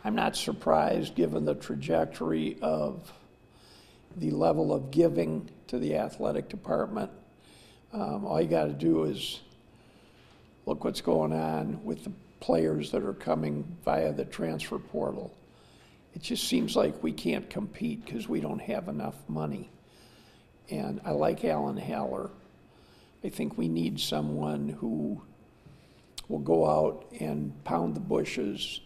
I'm not surprised given the trajectory of the level of giving to the athletic department. All you got to do is look what's going on with the players that are coming via the transfer portal. It just seems like we can't compete because we don't have enough money. And I like Alan Haller. I think we need someone who will go out and pound the bushes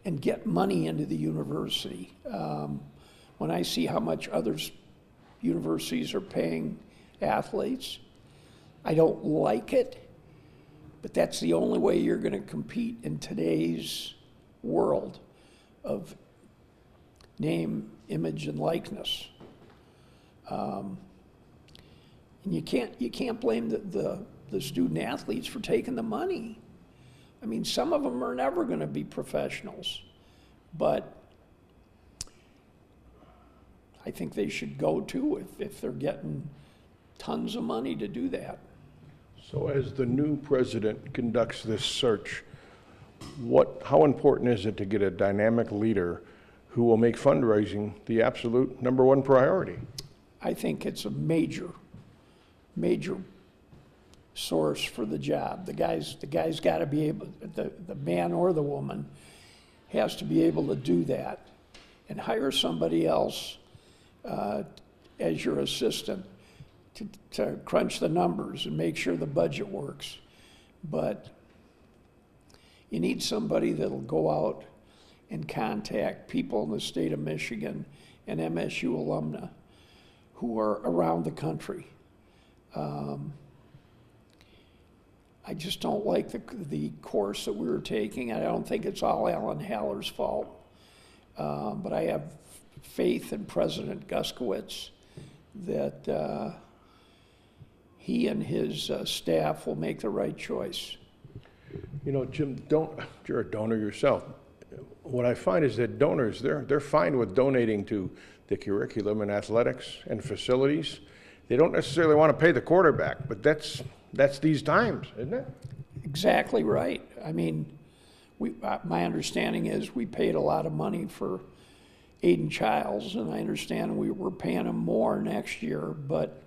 and get money into the university. When I see how much other universities are paying athletes, I don't like it, but that's the only way you're going to compete in today's world of name, image, and likeness. And you can't blame the student athletes for taking the money. I mean, some of them are never going to be professionals, but I think they should go too if they're getting tons of money to do that. So as the new president conducts this search, how important is it to get a dynamic leader who will make fundraising the absolute number one priority? I think it's a major source for the job. The guy's got to be able, the man or the woman has to be able to do that, and hire somebody else as your assistant to crunch the numbers and make sure the budget works. But you need somebody that'll go out and contact people in the state of Michigan and MSU alumni who are around the country. I just don't like the course that we were taking. I don't think it's all Alan Haller's fault, but I have faith in President Guskowitz that he and his staff will make the right choice. You know, Jim, you're a donor yourself. What I find is that donors, they're fine with donating to the curriculum and athletics and facilities. They don't necessarily want to pay the quarterback, but that's these times, isn't it? Exactly right. I mean, my understanding is we paid a lot of money for Aiden Childs, and I understand we're paying him more next year, but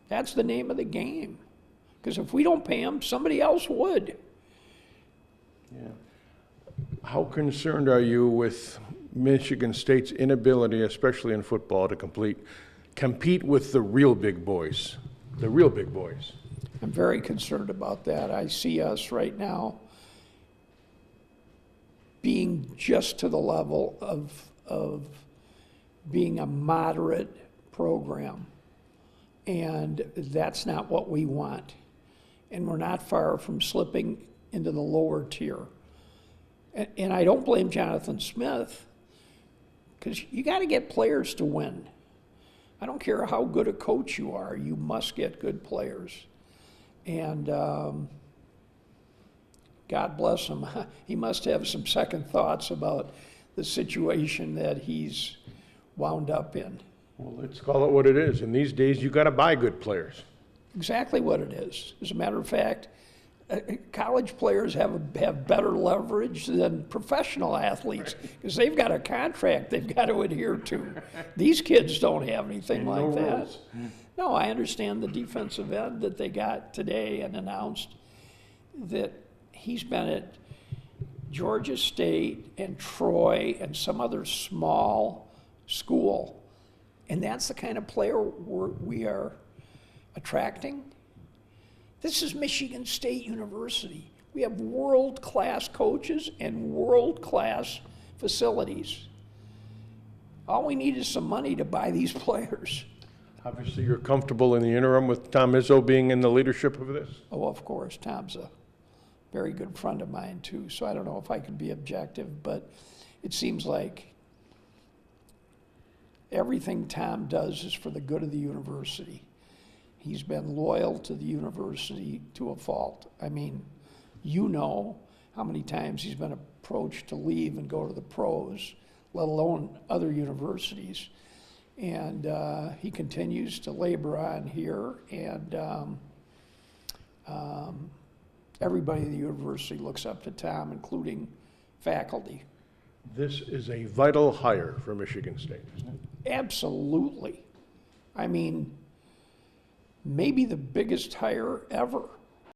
that's the name of the game. Because if we don't pay him, somebody else would. Yeah. How concerned are you with Michigan State's inability, especially in football, to compete with the real big boys? The real big boys. I'm very concerned about that. I see us right now being just to the level of being a moderate program. And that's not what we want. And we're not far from slipping into the lower tier. And I don't blame Jonathan Smith, because you got to get players to win. I don't care how good a coach you are, you must get good players. And God bless him. He must have some second thoughts about the situation that he's wound up in. Well, let's call it what it is. In these days, you got to buy good players. Exactly what it is. As a matter of fact, college players have better leverage than professional athletes because they've got a contract they've got to adhere to. These kids don't have anything like that. Rules. No, I understand the defensive end that they got today and announced that he's been at Georgia State and Troy and some other small school. And that's the kind of player we are attracting. This is Michigan State University. We have world-class coaches and world-class facilities. All we need is some money to buy these players. Obviously, you're comfortable in the interim with Tom Izzo being in the leadership of this? Oh, of course. Tom's a very good friend of mine, too, so I don't know if I can be objective, but it seems like everything Tom does is for the good of the university. He's been loyal to the university to a fault. I mean, you know how many times he's been approached to leave and go to the pros, let alone other universities. And he continues to labor on here, and everybody at the university looks up to Tom, including faculty. This is a vital hire for Michigan State, isn't it? Absolutely. I mean, maybe the biggest hire ever.